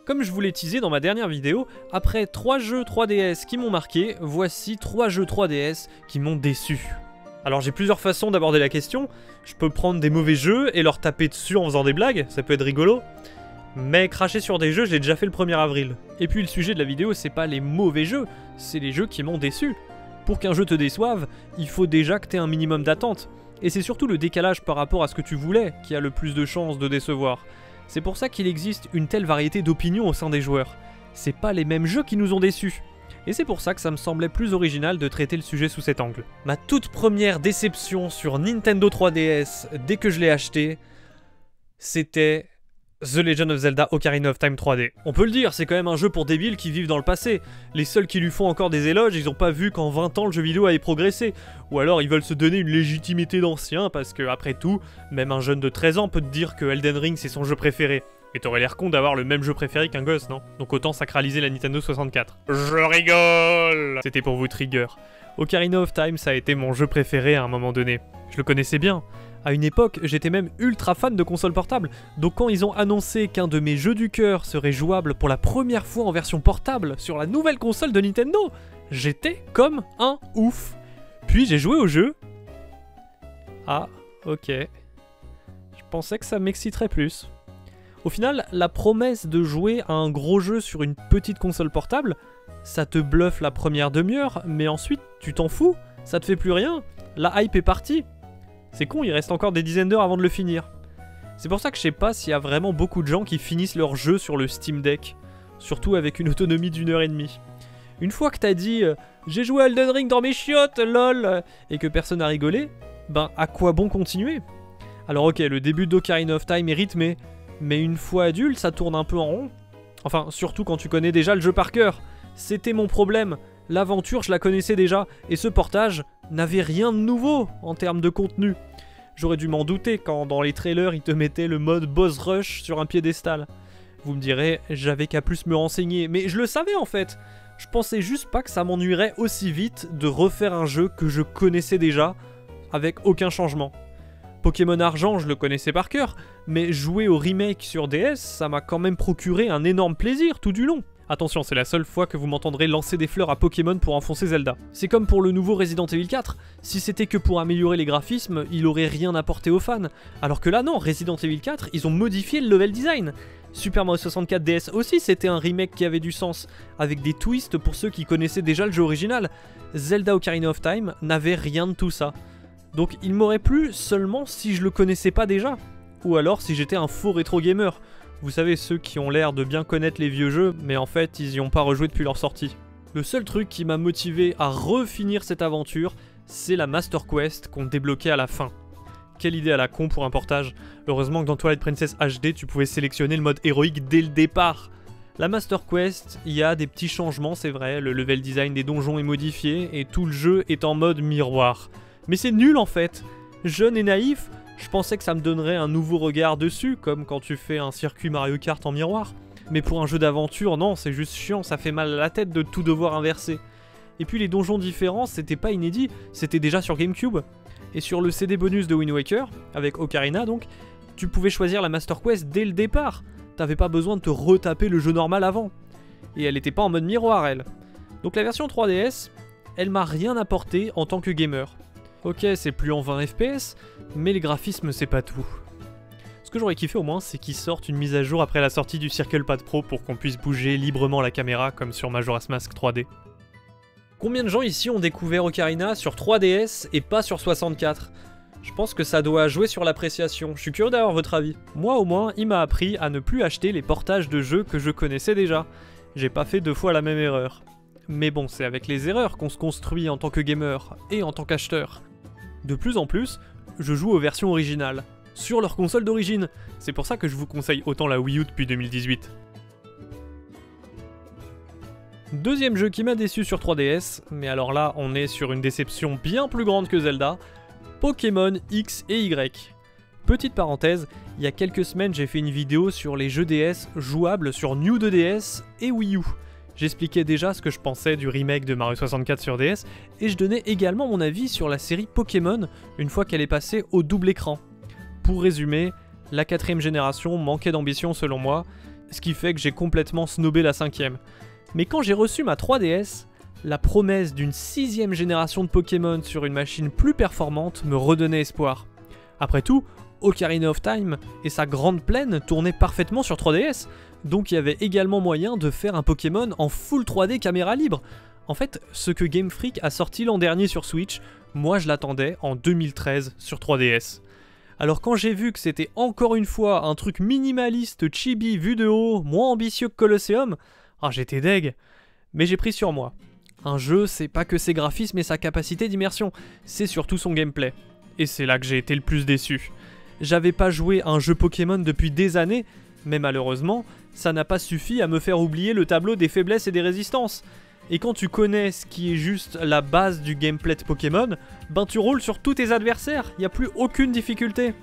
Comme je vous l'ai teasé dans ma dernière vidéo, après 3 jeux 3DS qui m'ont marqué, voici 3 jeux 3DS qui m'ont déçu. Alors j'ai plusieurs façons d'aborder la question, je peux prendre des mauvais jeux et leur taper dessus en faisant des blagues, ça peut être rigolo, mais cracher sur des jeux, je l'ai déjà fait le 1er avril. Et puis le sujet de la vidéo, c'est pas les mauvais jeux, c'est les jeux qui m'ont déçu. Pour qu'un jeu te déçoive, il faut déjà que tu aies un minimum d'attente. Et c'est surtout le décalage par rapport à ce que tu voulais qui a le plus de chances de décevoir. C'est pour ça qu'il existe une telle variété d'opinions au sein des joueurs. C'est pas les mêmes jeux qui nous ont déçus. Et c'est pour ça que ça me semblait plus original de traiter le sujet sous cet angle. Ma toute première déception sur Nintendo 3DS dès que je l'ai acheté, c'était The Legend of Zelda Ocarina of Time 3D. On peut le dire, c'est quand même un jeu pour débiles qui vivent dans le passé. Les seuls qui lui font encore des éloges, ils ont pas vu qu'en 20 ans le jeu vidéo avait progressé. Ou alors ils veulent se donner une légitimité d'ancien parce que, après tout, même un jeune de 13 ans peut te dire que Elden Ring c'est son jeu préféré. Et t'aurais l'air con d'avoir le même jeu préféré qu'un gosse, non? Donc autant sacraliser la Nintendo 64. Je rigole! C'était pour vous trigger. Ocarina of Time, ça a été mon jeu préféré à un moment donné. Je le connaissais bien. À une époque, j'étais même ultra fan de consoles portables, donc quand ils ont annoncé qu'un de mes jeux du cœur serait jouable pour la première fois en version portable sur la nouvelle console de Nintendo, j'étais comme un ouf. Puis j'ai joué au jeu. Ah, ok. Je pensais que ça m'exciterait plus. Au final, la promesse de jouer à un gros jeu sur une petite console portable, ça te bluffe la première demi-heure, mais ensuite tu t'en fous, ça te fait plus rien, la hype est partie. C'est con, il reste encore des dizaines d'heures avant de le finir. C'est pour ça que je sais pas s'il y a vraiment beaucoup de gens qui finissent leur jeu sur le Steam Deck. Surtout avec une autonomie d'1h30. Une fois que t'as dit j'ai joué à Elden Ring dans mes chiottes, lol, et que personne n'a rigolé, ben à quoi bon continuer? Alors ok, le début d'Ocarina of Time est rythmé, mais une fois adulte, ça tourne un peu en rond. Enfin, surtout quand tu connais déjà le jeu par cœur. C'était mon problème. L'aventure, je la connaissais déjà, et ce portage n'avait rien de nouveau en termes de contenu. J'aurais dû m'en douter quand dans les trailers ils te mettaient le mode boss rush sur un piédestal. Vous me direz, j'avais qu'à plus me renseigner, mais je le savais en fait. Je pensais juste pas que ça m'ennuierait aussi vite de refaire un jeu que je connaissais déjà, avec aucun changement. Pokémon Argent, je le connaissais par cœur, mais jouer au remake sur DS, ça m'a quand même procuré un énorme plaisir tout du long. Attention, c'est la seule fois que vous m'entendrez lancer des fleurs à Pokémon pour enfoncer Zelda. C'est comme pour le nouveau Resident Evil 4, si c'était que pour améliorer les graphismes, il aurait rien apporté aux fans. Alors que là non, Resident Evil 4, ils ont modifié le level design. Super Mario 64 DS aussi, c'était un remake qui avait du sens, avec des twists pour ceux qui connaissaient déjà le jeu original. Zelda Ocarina of Time n'avait rien de tout ça. Donc il m'aurait plu seulement si je le connaissais pas déjà. Ou alors si j'étais un faux rétro gamer. Vous savez, ceux qui ont l'air de bien connaître les vieux jeux, mais en fait, ils y ont pas rejoué depuis leur sortie. Le seul truc qui m'a motivé à refinir cette aventure, c'est la Master Quest qu'on débloquait à la fin. Quelle idée à la con pour un portage. Heureusement que dans Twilight Princess HD, tu pouvais sélectionner le mode héroïque dès le départ. La Master Quest, il y a des petits changements, c'est vrai, le level design des donjons est modifié, et tout le jeu est en mode miroir. Mais c'est nul en fait. Jeune et naïf, je pensais que ça me donnerait un nouveau regard dessus, comme quand tu fais un circuit Mario Kart en miroir. Mais pour un jeu d'aventure, non, c'est juste chiant, ça fait mal à la tête de tout devoir inverser. Et puis les donjons différents, c'était pas inédit, c'était déjà sur GameCube. Et sur le CD bonus de Wind Waker, avec Ocarina donc, tu pouvais choisir la Master Quest dès le départ. T'avais pas besoin de te retaper le jeu normal avant. Et elle était pas en mode miroir, elle. Donc la version 3DS, elle m'a rien apporté en tant que gamer. Ok, c'est plus en 20 FPS, mais les graphismes c'est pas tout. Ce que j'aurais kiffé au moins, c'est qu'ils sortent une mise à jour après la sortie du Circle Pad Pro pour qu'on puisse bouger librement la caméra comme sur Majora's Mask 3D. Combien de gens ici ont découvert Ocarina sur 3DS et pas sur 64 ? Je pense que ça doit jouer sur l'appréciation, je suis curieux d'avoir votre avis. Moi au moins, il m'a appris à ne plus acheter les portages de jeux que je connaissais déjà. J'ai pas fait 2 fois la même erreur. Mais bon, c'est avec les erreurs qu'on se construit en tant que gamer et en tant qu'acheteur. De plus en plus, je joue aux versions originales, sur leur console d'origine. C'est pour ça que je vous conseille autant la Wii U depuis 2018. Deuxième jeu qui m'a déçu sur 3DS, mais alors là, on est sur une déception bien plus grande que Zelda, Pokémon X et Y. Petite parenthèse, il y a quelques semaines, j'ai fait une vidéo sur les jeux DS jouables sur New 2DS et Wii U. J'expliquais déjà ce que je pensais du remake de Mario 64 sur DS, et je donnais également mon avis sur la série Pokémon une fois qu'elle est passée au double écran. Pour résumer, la 4ème génération manquait d'ambition selon moi, ce qui fait que j'ai complètement snobé la 5ème. Mais quand j'ai reçu ma 3DS, la promesse d'une 6ème génération de Pokémon sur une machine plus performante me redonnait espoir. Après tout, Ocarina of Time et sa grande plaine tournaient parfaitement sur 3DS, donc il y avait également moyen de faire un Pokémon en full 3D caméra libre. En fait, ce que Game Freak a sorti l'an dernier sur Switch, moi je l'attendais en 2013 sur 3DS. Alors quand j'ai vu que c'était encore une fois un truc minimaliste, chibi, vu de haut, moins ambitieux que Colosseum, j'étais deg. Mais j'ai pris sur moi. Un jeu, c'est pas que ses graphismes et sa capacité d'immersion, c'est surtout son gameplay. Et c'est là que j'ai été le plus déçu. J'avais pas joué à un jeu Pokémon depuis des années, mais malheureusement, ça n'a pas suffi à me faire oublier le tableau des faiblesses et des résistances. Et quand tu connais ce qui est juste la base du gameplay de Pokémon, ben tu roules sur tous tes adversaires, y a plus aucune difficulté.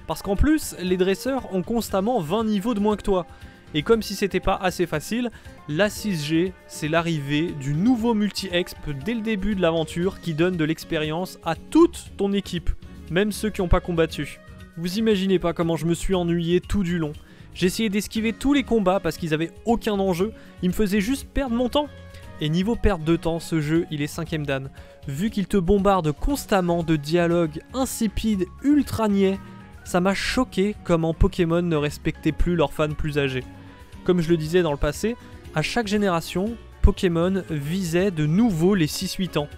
Parce qu'en plus, les dresseurs ont constamment 20 niveaux de moins que toi. Et comme si c'était pas assez facile, la 6G, c'est l'arrivée du nouveau multi-exp dès le début de l'aventure qui donne de l'expérience à toute ton équipe, même ceux qui n'ont pas combattu. Vous imaginez pas comment je me suis ennuyé tout du long. J'essayais d'esquiver tous les combats parce qu'ils avaient aucun enjeu, ils me faisaient juste perdre mon temps. Et niveau perte de temps, ce jeu, il est 5ème dan. Vu qu'il te bombarde constamment de dialogues insipides, ultra niais, ça m'a choqué comment Pokémon ne respectait plus leurs fans plus âgés. Comme je le disais dans le passé, à chaque génération, Pokémon visait de nouveau les 6-8 ans.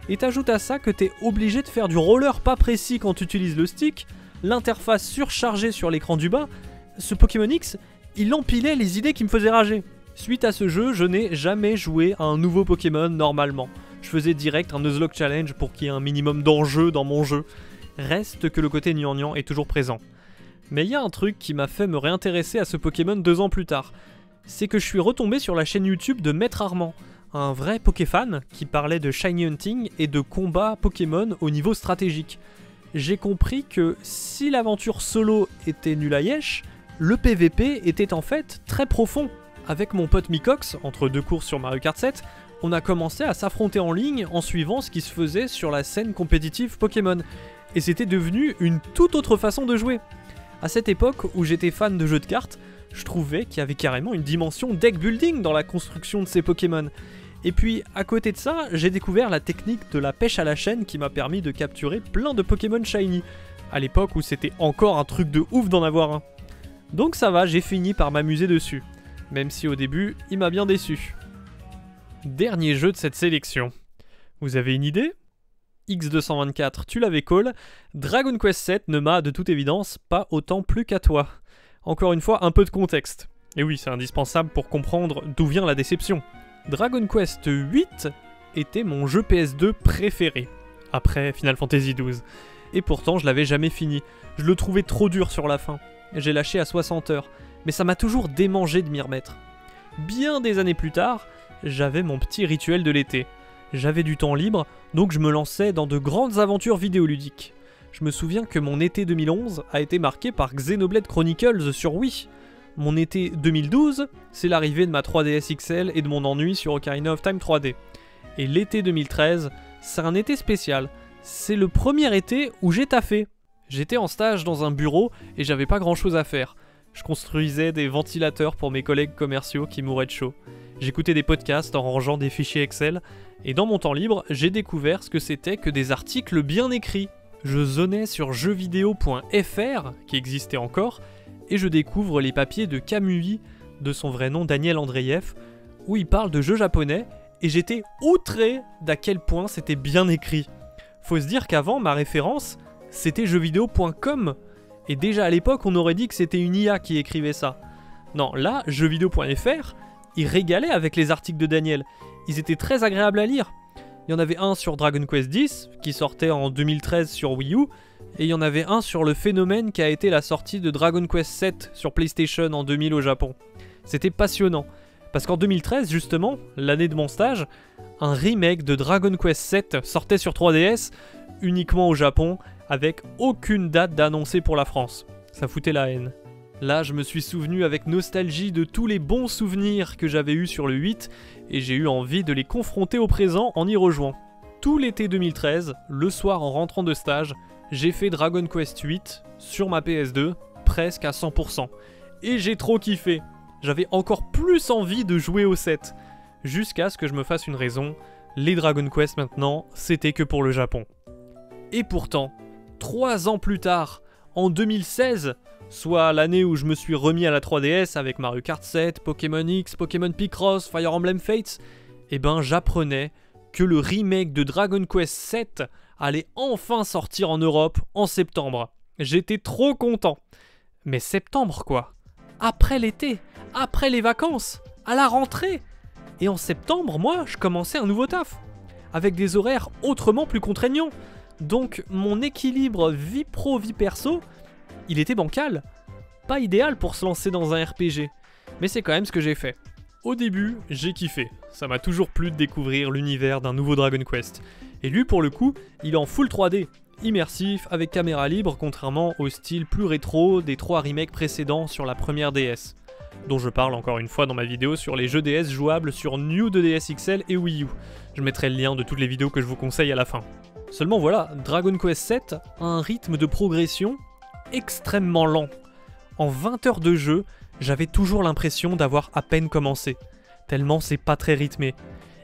Et t'ajoutes à ça que t'es obligé de faire du roller pas précis quand tu utilises le stick, l'interface surchargée sur l'écran du bas, ce Pokémon X, il empilait les idées qui me faisaient rager. Suite à ce jeu, je n'ai jamais joué à un nouveau Pokémon normalement. Je faisais direct un Nuzlocke Challenge pour qu'il y ait un minimum d'enjeu dans mon jeu. Reste que le côté gnangnan est toujours présent. Mais il y a un truc qui m'a fait me réintéresser à ce Pokémon 2 ans plus tard. C'est que je suis retombé sur la chaîne YouTube de Maître Armand, un vrai Pokéfan qui parlait de Shiny Hunting et de combat Pokémon au niveau stratégique. J'ai compris que si l'aventure solo était nulle à Yesh, le PVP était en fait très profond. Avec mon pote Mikox, entre deux courses sur Mario Kart 7, on a commencé à s'affronter en ligne en suivant ce qui se faisait sur la scène compétitive Pokémon. Et c'était devenu une toute autre façon de jouer. À cette époque où j'étais fan de jeux de cartes, je trouvais qu'il y avait carrément une dimension deck building dans la construction de ces Pokémon. Et puis, à côté de ça, j'ai découvert la technique de la pêche à la chaîne qui m'a permis de capturer plein de Pokémon shiny, à l'époque où c'était encore un truc de ouf d'en avoir un. Donc ça va, j'ai fini par m'amuser dessus, même si au début, il m'a bien déçu. Dernier jeu de cette sélection. Vous avez une idée ? X224, tu l'avais call, Dragon Quest VII ne m'a de toute évidence pas autant plu qu'à toi. Encore une fois, un peu de contexte. Et oui, c'est indispensable pour comprendre d'où vient la déception. Dragon Quest VIII était mon jeu PS2 préféré, après Final Fantasy XII. Et pourtant, je l'avais jamais fini. Je le trouvais trop dur sur la fin. J'ai lâché à 60 heures, mais ça m'a toujours démangé de m'y remettre. Bien des années plus tard, j'avais mon petit rituel de l'été. J'avais du temps libre, donc je me lançais dans de grandes aventures vidéoludiques. Je me souviens que mon été 2011 a été marqué par Xenoblade Chronicles sur Wii. Mon été 2012, c'est l'arrivée de ma 3DS XL et de mon ennui sur Ocarina of Time 3D. Et l'été 2013, c'est un été spécial. C'est le premier été où j'ai taffé. J'étais en stage dans un bureau et j'avais pas grand chose à faire. Je construisais des ventilateurs pour mes collègues commerciaux qui mouraient de chaud. J'écoutais des podcasts en rangeant des fichiers Excel. Et dans mon temps libre, j'ai découvert ce que c'était que des articles bien écrits. Je zonais sur jeuxvideo.fr, qui existait encore, et je découvre les papiers de Kamui, de son vrai nom Daniel Andreev, où il parle de jeux japonais, et j'étais outré d'à quel point c'était bien écrit. Faut se dire qu'avant, ma référence, c'était jeuxvideo.com, et déjà à l'époque, on aurait dit que c'était une IA qui écrivait ça. Non, là, jeuxvideo.fr, il régalait avec les articles de Daniel. Ils étaient très agréables à lire. Il y en avait un sur Dragon Quest X, qui sortait en 2013 sur Wii U, et il y en avait un sur le phénomène qui a été la sortie de Dragon Quest VII sur PlayStation en 2000 au Japon. C'était passionnant, parce qu'en 2013 justement, l'année de mon stage, un remake de Dragon Quest VII sortait sur 3DS, uniquement au Japon, avec aucune date d'annoncer pour la France. Ça foutait la haine. Là, je me suis souvenu avec nostalgie de tous les bons souvenirs que j'avais eus sur le 8, et j'ai eu envie de les confronter au présent en y rejoignant. Tout l'été 2013, le soir en rentrant de stage, j'ai fait Dragon Quest VIII sur ma PS2, presque à 100%. Et j'ai trop kiffé. j'avais encore plus envie de jouer au 7. Jusqu'à ce que je me fasse une raison, les Dragon Quest maintenant, c'était que pour le Japon. Et pourtant, 3 ans plus tard, en 2016, soit l'année où je me suis remis à la 3DS avec Mario Kart 7, Pokémon X, Pokémon Picross, Fire Emblem Fates, eh ben j'apprenais que le remake de Dragon Quest 7 allait enfin sortir en Europe en septembre. J'étais trop content. Mais septembre quoi? Après l'été, après les vacances, à la rentrée. Et en septembre, moi, je commençais un nouveau taf, avec des horaires autrement plus contraignants. Donc mon équilibre vie pro, vie perso, il était bancal. Pas idéal pour se lancer dans un RPG, mais c'est quand même ce que j'ai fait. Au début, j'ai kiffé. Ça m'a toujours plu de découvrir l'univers d'un nouveau Dragon Quest. Et lui, pour le coup, il est en full 3D, immersif, avec caméra libre, contrairement au style plus rétro des 3 remakes précédents sur la première DS, dont je parle encore une fois dans ma vidéo sur les jeux DS jouables sur New 2DS XL et Wii U. Je mettrai le lien de toutes les vidéos que je vous conseille à la fin. Seulement voilà, Dragon Quest 7 a un rythme de progression extrêmement lent. En 20 heures de jeu, j'avais toujours l'impression d'avoir à peine commencé, tellement c'est pas très rythmé.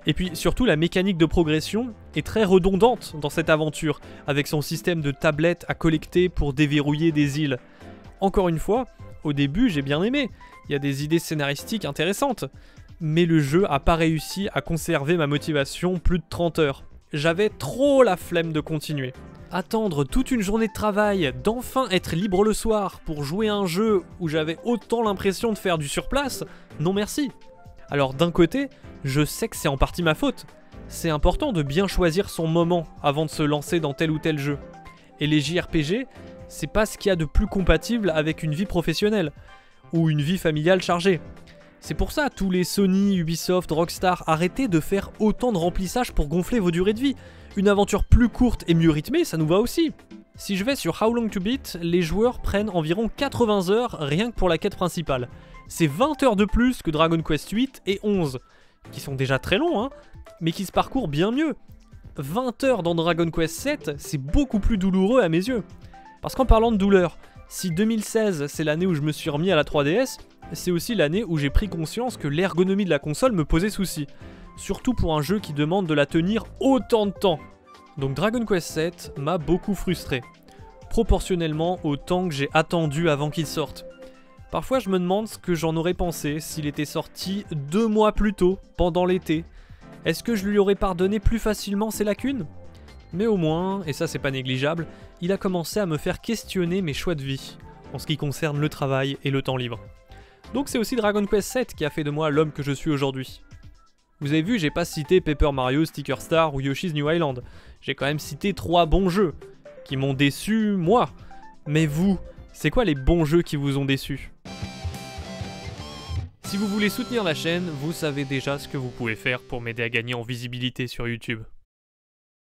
Et puis surtout la mécanique de progression est très redondante dans cette aventure, avec son système de tablettes à collecter pour déverrouiller des îles. Encore une fois, au début j'ai bien aimé, il y a des idées scénaristiques intéressantes, mais le jeu a pas réussi à conserver ma motivation plus de 30 heures. J'avais trop la flemme de continuer. Attendre toute une journée de travail, d'enfin être libre le soir pour jouer à un jeu où j'avais autant l'impression de faire du surplace, non merci. Alors d'un côté, je sais que c'est en partie ma faute. C'est important de bien choisir son moment avant de se lancer dans tel ou tel jeu. Et les JRPG, c'est pas ce qu'il y a de plus compatible avec une vie professionnelle, ou une vie familiale chargée. C'est pour ça tous les Sony, Ubisoft, Rockstar, arrêtez de faire autant de remplissage pour gonfler vos durées de vie. Une aventure plus courte et mieux rythmée, ça nous va aussi. Si je vais sur How Long to Beat, les joueurs prennent environ 80 heures rien que pour la quête principale. C'est 20 heures de plus que Dragon Quest 8 et 11, qui sont déjà très longs, hein, mais qui se parcourent bien mieux. 20 heures dans Dragon Quest 7, c'est beaucoup plus douloureux à mes yeux. Parce qu'en parlant de douleur, si 2016 c'est l'année où je me suis remis à la 3DS, c'est aussi l'année où j'ai pris conscience que l'ergonomie de la console me posait souci. Surtout pour un jeu qui demande de la tenir autant de temps. Donc Dragon Quest 7 m'a beaucoup frustré, proportionnellement au temps que j'ai attendu avant qu'il sorte. Parfois je me demande ce que j'en aurais pensé s'il était sorti 2 mois plus tôt, pendant l'été. Est-ce que je lui aurais pardonné plus facilement ses lacunes? Mais au moins, et ça c'est pas négligeable, il a commencé à me faire questionner mes choix de vie, en ce qui concerne le travail et le temps libre. Donc c'est aussi Dragon Quest 7 qui a fait de moi l'homme que je suis aujourd'hui. Vous avez vu, j'ai pas cité Paper Mario, Sticker Star ou Yoshi's New Island. J'ai quand même cité 3 bons jeux, qui m'ont déçu, moi. Mais vous, c'est quoi les bons jeux qui vous ont déçu? Si vous voulez soutenir la chaîne, vous savez déjà ce que vous pouvez faire pour m'aider à gagner en visibilité sur YouTube.